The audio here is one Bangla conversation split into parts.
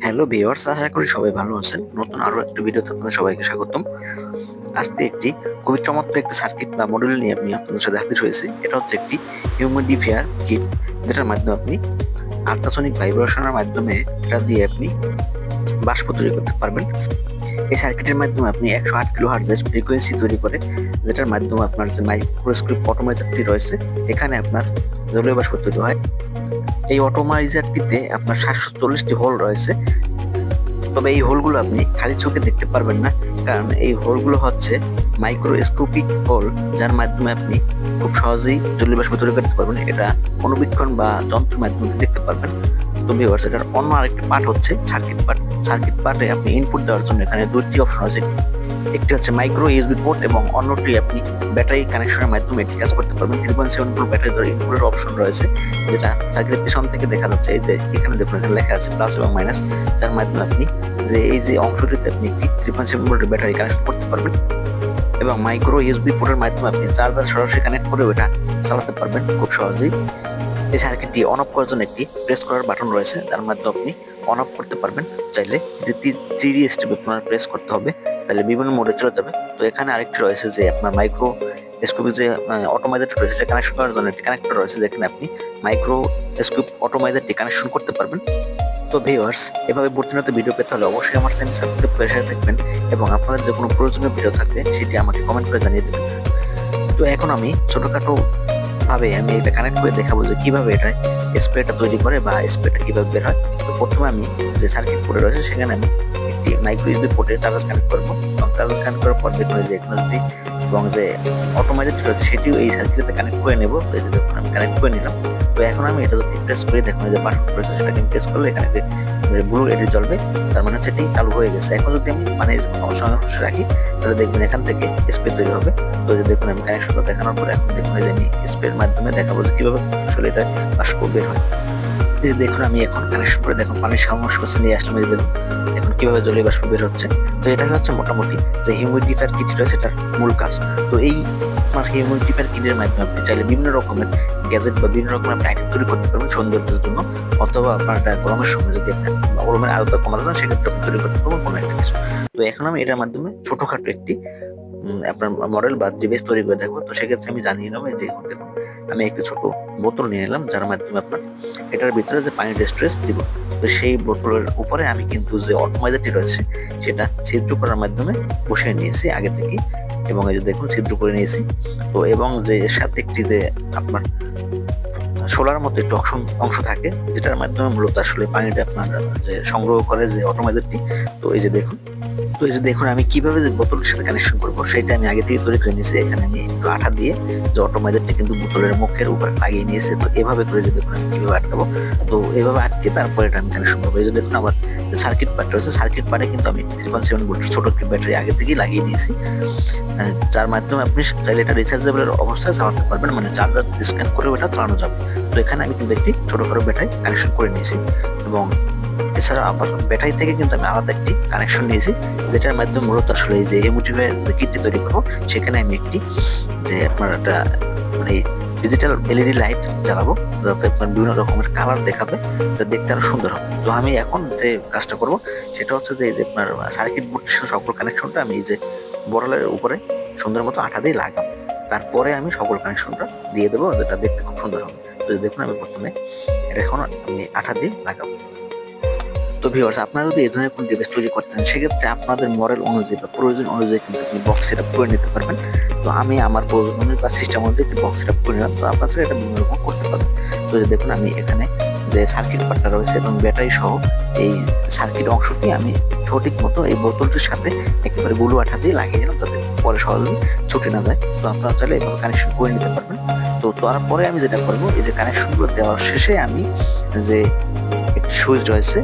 হ্যালো ভিউয়ার্স, আশা করি সবাই ভালো আছেন। নতুন আরো একটা ভিডিওতে আপনাদের সবাইকে স্বাগতম। আজকে একটি খুবই চমৎকার একটি সার্কিট বা মডেল নিয়ে আমি আপনাদের সাথে হাজির হয়েছি। এটা হচ্ছে একটি হিউমিডিফায়ার কিট, যেটার মাধ্যমে আপনি আল্ট্রাসনিক ভাইব্রেশনের মাধ্যমে এটা দিয়ে আপনি বাষ্প তৈরি করতে পারবেন। এই সার্কিটের মাধ্যমে আপনি 108 কিলোহার্টজের ফ্রিকোয়েন্সি তৈরি করে, যেটার মাধ্যমে আপনার যে মাইক্রোস্কোপ অটোমাইজারটি রয়েছে, এখানে আপনার জলীয় বাষ্প তৈরি হয়। এই অটোমাইজারটিতে আপনার 740টি হোল রয়েছে। তবে এই হোলগুলো আপনি খালি চোখে দেখতে পারবেন না, কারণ এই হোলগুলো হচ্ছে মাইক্রোস্কোপিক হোল, যার মাধ্যমে আপনি খুব সহজেই জলীয় বাষ্প তৈরি করতে পারবেন। এটা অনুবীক্ষণ বা যন্ত্রের মাধ্যমে দেখতে পারবেন। তো ভিউয়ার্স, এটার অন্য আরেকটি পার্ট হচ্ছে সার্কিট পার্ট। সার্কিট পার্টে আপনি ইনপুট দেওয়ার জন্য এখানে দুটি অপশন আছে। একটি হচ্ছে মাইক্রো ইউএসবি পোর্ট এবং অন্যটি আপনি ব্যাটারি কানেকশনের মাধ্যমে এটি কাজ করতে পারবেন। 3.7 ভোল্ট ব্যাটারি ধরে ইনপুটের অপশন রয়েছে, যেটা সার্কিটের পিছন থেকে দেখা যাচ্ছে। এই যে এখানে দেখুন, এখানে লেখা আছে প্লাস এবং মাইনাস, যার মাধ্যমে আপনি যে এই যে অংশটিতে আপনি একটি 3.7 ভোল্টের ব্যাটারি কানেকশন করতে পারবেন এবং মাইক্রো ইউএসবি পোর্টের মাধ্যমে আপনি চার্জার সরাসরি কানেক্ট করে এটা চালাতে পারবেন খুব সহজেই। এই সার্কিটটি অন অফ করার জন্য একটি প্রেস করার বাটন রয়েছে, যার মাধ্যমে আপনি অন অফ করতে পারবেন। চাইলে এটি 3D স্টেপে আপনার প্রেস করতে হবে, তাহলে বিভিন্ন মোডে চলে যাবে। তো এখানে আরেকটি রয়েছে যে আপনার মাইক্রো স্কোপ যে অটোমাইজারটি রয়েছে, সেটা কানেকশন করার জন্য একটি কানেক্টর রয়েছে, যেখানে আপনি মাইক্রো স্কোপ অটোমাইজারটি কানেকশন করতে পারবেন। তো ভিউয়ার্স, এভাবে প্রতিনিয়ত ভিডিও পেতে হলে অবশ্যই আমার চ্যানেল সাবস্ক্রাইব করে সাথে থাকবেন এবং আপনাদের যে কোনো প্রয়োজনীয় ভিডিও থাকলে সেটি আমাকে কমেন্ট করে জানিয়ে দেবেন। তো এখন আমি ছোটখাটো ভাবে আমি এটা কানেক্ট করে দেখাবো যে কিভাবে এটা স্প্রেটা তৈরি করে বা স্প্রেটা কিভাবে বের হয়। তো প্রথমে আমি যে সার্কিট পোর্টে রয়েছে, সেখানে আমি একটি মাইক্রো ইউএসবি পোর্টে চার্জার কানেক্ট করবো এবং চার্জার কানেক্ট করার পর দেখুন যে এখানে যদি এবং যে অটোমাইজারটি রয়েছে সেটিও এই সার্কিটে কানেক্ট করে নেব। এই যে দেখুন, আমি কানেক্ট করে নিলাম। তো এখন আমি এটা যদি প্রেস করি, দেখুন যে বাটন রয়েছে, সেটাকে আমি প্রেস করলে এখানে ব্লু এলইডি জ্বলবে, তার মানে হচ্ছে এটি চালু হয়ে গেছে। এখন যদি আমি পানির সংস্পর্শে রাখি, তাহলে দেখবেন এখান থেকে স্প্রে তৈরি হবে। তো যে দেখুন, আমি কানেকশনটা দেখানোর পর এখন দেখুন যে আমি স্প্রের মাধ্যমে দেখাবো যে কিভাবে আসলে এটা বাষ্প বের হয়। এই যে দেখুন, আমি এখন কানেকশন করে দেখুন পানির সংস্পর্শে নিয়ে আসলাম। এই যে দেখুন এখন কিভাবে জলীয় বাষ্প বের হচ্ছে। তো এটা হচ্ছে মোটামুটি যে হিউমিডিফায়ার কিট রয়েছে এটার মূল কাজ। তো এই আপনার হিউমিডিফায়ার কিটের মাধ্যমে আপনি চাইলে বিভিন্ন রকমের গ্যাজেট বা বিভিন্ন রকমের আপনি আইটেম তৈরি করতে পারবেন সৌন্দর্যের জন্য, অথবা আপনার একটা গরমের সময় যদি আপনি গরমের আরোগ্য কমাতে চান, সেক্ষেত্রে আপনি তৈরি করতে পারবেন কোনো একটা কিছু। তো এখন আমি এটার মাধ্যমে ছোটখাটো একটি আপনার মডেল বা ডিভাইস তৈরি করে দেখবো। তো সেক্ষেত্রে আমি জানিয়ে নেবো যে দেখুন, আমি একটি ছোট বোতল নিয়ে নিলাম, যার মাধ্যমে আপনার এটার ভিতরে যে পানির স্ট্রেস দিব। তো সেই বোতলের উপরে আমি কিন্তু যে অটোমাইজারটি রয়েছে সেটা ছিদ্র করার মাধ্যমে বসিয়ে নিয়েছি আগে থেকে, এবং এই যে দেখুন ছিদ্র করে নিয়েছি। তো এবং যে এর সাথে একটি যে আপনার সোলার মতো একটি অংশ থাকে, যেটার মাধ্যমে মূলত আসলে পানিটা আপনার যে সংগ্রহ করে যে অটোমাইজারটি। তো এই যে দেখুন, আমি কিভাবে যে বোতলের সাথে কানেকশন করবো সেটা আমি আগে থেকে তৈরি করে নিয়েছি। এখানে আমি একটু আঠা দিয়ে যে অটোমাইজারটি কিন্তু বোতলের মুখের উপর লাগিয়ে নিয়েছে। তো এভাবে করে যে দেখুন আমি কিভাবে আটকাবো। তো এভাবে আটকে তারপরে এটা আমি কানেকশন করবো। এই যে দেখুন, আমার সার্কিট পার্ট রয়েছে, সার্কিট পার্টে কিন্তু আমি 3.7 ভোল্টের ছোট একটি ব্যাটারি আগে থেকেই লাগিয়ে নিয়েছি, যার মাধ্যমে আপনি চাইলে এটা রিচার্জেবল অবস্থায় চালাতে পারবেন, মানে চার্জার স্ক্যান করে ওটা চালানো যাবে। তো এখানে আমি কিন্তু একটি ছোটখাটো ব্যাটারি কানেকশন করে নিয়েছি, এবং এছাড়া আবার ব্যাটারি থেকে কিন্তু আমি আলাদা একটি কানেকশন নিয়েছি, যেটার মাধ্যমে মূলত আসলে এই যে হিউমিডিফায়ার যে কিটটি তৈরি করবো, সেখানে আমি একটি যে আপনার একটা মানে ডিজিটাল এলইডি লাইট জ্বালাবো, যাতে আপনার বিভিন্ন রকমের কালার দেখাবে, এটা দেখতে আরো সুন্দর হবে। তো আমি এখন যে কাজটা করব সেটা হচ্ছে যে এই যে আপনার সার্কিট বোর্ডের সকল কানেকশনটা আমি এই যে বড়লের উপরে সুন্দর মতো আঠা দিয়ে লাগাবো। তারপরে আমি সকল কানেকশনটা দিয়ে দেবো, যেটা দেখতে খুব সুন্দর হবে। তো দেখুন, আমি প্রথমে এটা এখন আমি আঠা দিয়ে লাগাবো। তো ভিউয়ার্স, আপনারা যদি এই ধরনের কোনো ডিভাইস তৈরি করতে চান, সেক্ষেত্রে আপনাদের মডেল অনুযায়ী বা প্রয়োজন অনুযায়ী কিন্তু আপনি বক্স সেটআপ করে নিতে পারবেন। তো আমি আমার প্রয়োজন অনুযায়ী বা সিস্টেম অনুযায়ী একটি বক্স সেটআপ করে নিলাম। তো আপনারা এটা বিভিন্ন রকম করতে পারবেন। তো দেখুন, আমি এখানে যে সার্কিট পার্টটা রয়েছে এবং ব্যাটারি সহ এই সার্কিট অংশটি আমি সঠিক মতো এই বোতলটির সাথে একেবারে গুলো আঠা দিয়ে লাগিয়ে নিলাম, যাতে পরে সহজেই ছুটে না যায়। তো আপনারা চাইলে এভাবে কানেকশন করে নিতে পারবেন। তো তারপরে আমি যেটা করবো, এই যে কানেকশনগুলো দেওয়ার শেষে আমি যে একটি সুইচ রয়েছে,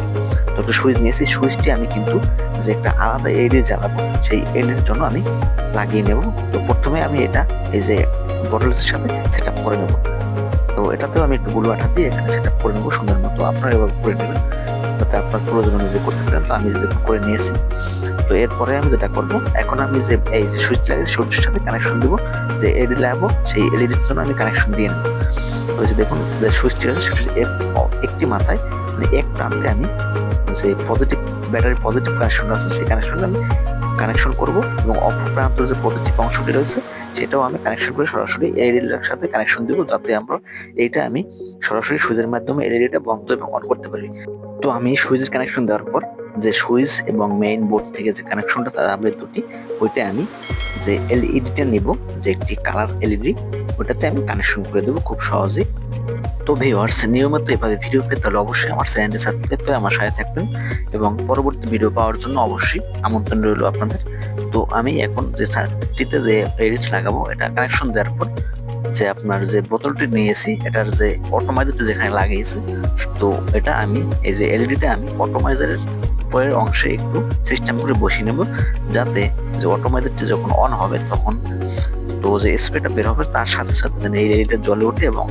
তো একটা সুইচ নিয়েছি। সুইচটি আমি কিন্তু যে একটা আলাদা এলইডি জ্বালাবো, সেই এলইডির জন্য আমি লাগিয়ে নেব। তো প্রথমে আমি এটা এই যে বটলের সাথে সেট আপ করে নেব। তো এটাতেও আমি একটু গুলো আঠা দিয়ে এখানে সেট আপ করে নেবো সুন্দর মতো। আপনারা এভাবে করে নেবেন যাতে আপনার প্রয়োজন অনুযায়ী করতে পারেন। তো আমি যদি করে নিয়েছি, তো এরপরে আমি যেটা করবো, এখন আমি যে এই যে সুইচ লাগিয়েছি, সুইচের সাথে কানেকশন দিব, যে এলইডি লাগাবো সেই এলইডির জন্য আমি কানেকশন দিয়ে নেবো। তো যে দেখুন যে সুইচটি রয়েছে, সেটির একটি মাথায় মানে এক প্রান্তে আমি যে পজিটিভ ব্যাটারি পজিটিভ কানেকশন আছে সেই কানেকশনটা আমি কানেকশন করব এবং অপর প্রান্তের যে পজিটিভ অংশটি রয়েছে সেটাও আমি কানেকশন করে সরাসরি এলইডির সাথে কানেকশন দিব, যাতে আমরা এইটা আমি সরাসরি সুইচের মাধ্যমে এলইডিটা বন্ধ এবং অন করতে পারি। তো আমি সুইচের কানেকশন দেওয়ার পর যে সুইচ এবং মেইন বোর্ড থেকে যে কানেকশনটা তাদের দুটি, ওইটা আমি যে এলইডিটা নিব, যে একটি কালার এলইডি, ওটাতে আমি কানেকশন করে দেবো খুব সহজেই। তো ভিউয়ার্স, নিয়মিত এভাবে ভিডিও পেতে হলে অবশ্যই আমার চ্যানেলটি সাবস্ক্রাইব করে আমার সাথে থাকবেন এবং পরবর্তী ভিডিও পাওয়ার জন্য অবশ্যই আমন্ত্রণ রইল আপনাদের। তো আমি এখন যে সার্কিটটিতে যে এলইডি লাগাবো, এটা কানেকশন দেওয়ার পর যে আপনার যে বোতলটি নিয়েছি এটার যে অটোমাইজারটা যেখানে লাগিয়েছে, তো এটা আমি এই যে এলইডিটা আমি অটোমাইজারের উপরের অংশে একটু সিস্টেম করে বসিয়ে নেব, যাতে যে অটোমাইজারটি যখন অন হবে তখন তো যে স্প্রেটা বের হবে তার সাথে সাথে যেন এই এলইডিটা জ্বলে ওঠে এবং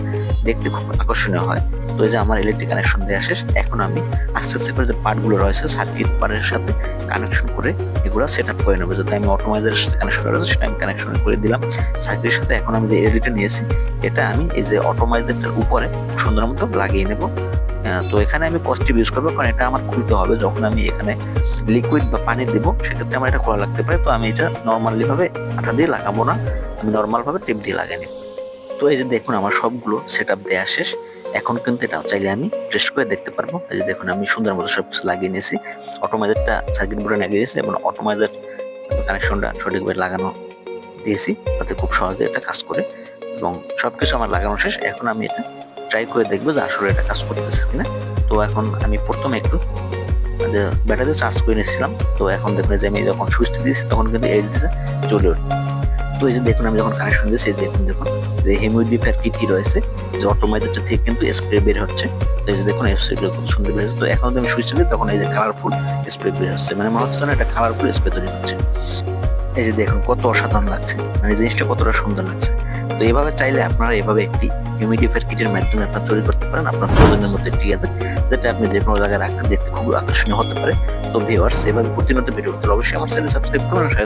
দেখতে খুব আকর্ষণীয় হয়। তো এই যে আমার এলইডি কানেকশন দেওয়া শেষ। এখন আমি আস্তে আস্তে করে যে পার্টগুলো রয়েছে সার্কিট পার্টের সাথে কানেকশন করে এগুলো সেট আপ করে নেবো, যাতে আমি অটোমাইজারের সাথে কানেকশন রয়েছে সেটা আমি কানেকশন করে দিলাম সার্কিটের সাথে। এখন আমি যে এলইডিটা নিয়েছি এটা আমি এই যে অটোমাইজারটার উপরে সুন্দর মতো লাগিয়ে নেব। তো এখানে আমি পজিটিভ ইউজ করবো, কারণ এটা আমার খুলতে হবে যখন আমি এখানে লিকুইড বা পানি দেবো, সেক্ষেত্রে আমার এটা খোলা লাগতে পারে। তো আমি এটা নর্মালি ভাবে আঠা দিয়ে লাগাবো না, আমি নর্মাল ভাবে টেপ দিয়ে লাগিয়ে নেব। তো এই যে দেখুন আমার সবগুলো সেট আপ দেওয়া শেষ। এখন কিন্তু এটা চাইলে আমি টেস্ট করে দেখতে পারবো। এই যে দেখুন আমি সুন্দর মতো সবকিছু লাগিয়ে নিয়েছি, অটোমাইজারটা সার্কিট বোর্ডে লাগিয়ে দিয়েছি এবং অটোমাইজার কানেকশনটা সঠিকভাবে লাগানো দিয়েছি, যাতে খুব সহজে এটা কাজ করে। এবং সবকিছু আমার লাগানো শেষ। এখন আমি এটা ট্রাই করে দেখবো যে আসলে এটা কাজ করতেছে কিনা। তো এখন আমি প্রথমে একটু ব্যাটারি চার্জ করে নিয়েছিলাম। তো এখন দেখুন যে আমি যখন সুইচটা দিয়েছি তখন কিন্তু এলইডিটা জ্বলে ওঠে। তো এই যে দেখুন আমি যখন কানেকশন দিয়েছি, দেখুন যে হিউমিডিফায়ার কিটটি রয়েছে যে অটোমাইজারটা থেকে কিন্তু স্প্রে বের হচ্ছে। তো এই যে দেখুন স্প্রেগুলো কত সুন্দর বের হচ্ছে। তো এখন আমি সুইচটা দিই তখন এই যে কালারফুল স্প্রে বের হচ্ছে, মানে মনে হচ্ছে না এটা কালারফুল স্প্রে তৈরি হচ্ছে। এই যে দেখুন কত অসাধারণ লাগছে, মানে জিনিসটা কতটা সুন্দর লাগছে। তো এইভাবে চাইলে আপনারা এভাবে একটি হিউমিডিফায়ার কিটের মাধ্যমে আপনারা তৈরি করতে পারেন আপনার প্রয়োজনের মধ্যে ঠিক আছে, যেটা আপনি যে কোনো জায়গায় রাখলে দেখতে খুব আকর্ষণীয় হতে পারে। তো ভিউয়ার্স, এভাবে প্রতিনিয়ত ভিডিও করতে অবশ্যই আমার চ্যানেল সাবস্ক্রাইব করুন।